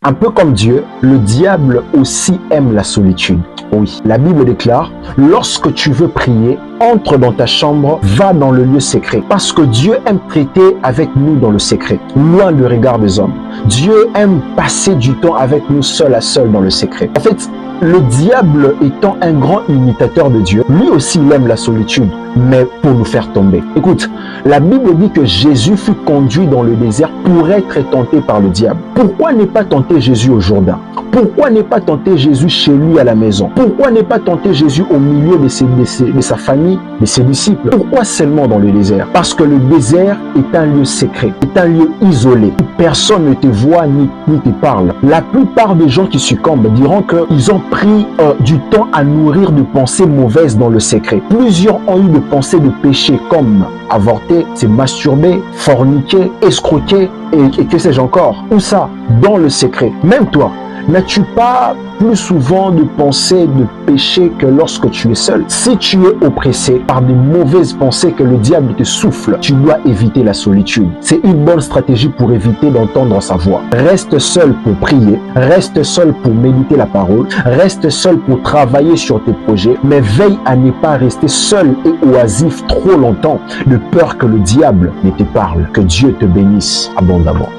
Un peu comme Dieu, le diable aussi aime la solitude. Oui, la Bible déclare, lorsque tu veux prier, entre dans ta chambre, va dans le lieu secret. Parce que Dieu aime traiter avec nous dans le secret, loin du regard des hommes. Dieu aime passer du temps avec nous seul à seul dans le secret. En fait, le diable étant un grand imitateur de Dieu, lui aussi il aime la solitude, mais pour nous faire tomber. Écoute, la Bible dit que Jésus fut conduit dans le désert pour être tenté par le diable. Pourquoi n'est pas tenté Jésus au Jourdain? Pourquoi n'est pas tenté Jésus chez lui à la maison? Pourquoi n'est pas tenté Jésus au milieu de sa famille, de ses disciples? Pourquoi seulement dans le désert? Parce que le désert est un lieu secret, est un lieu isolé, où personne ne te voit ni te parle. La plupart des gens qui succombent diront qu'ils ont pris du temps à nourrir de pensées mauvaises dans le secret. Plusieurs ont eu de pensées de péché comme avorter, se masturber, forniquer, escroquer et que sais-je encore. Où ça? Dans le secret. Même toi, n'as-tu pas plus souvent de pensées de péché que lorsque tu es seul? Si tu es oppressé par des mauvaises pensées que le diable te souffle, tu dois éviter la solitude. C'est une bonne stratégie pour éviter d'entendre sa voix. Reste seul pour prier, reste seul pour méditer la parole, reste seul pour travailler sur tes projets, mais veille à ne pas rester seul et oisif trop longtemps, de peur que le diable ne te parle. Que Dieu te bénisse abondamment.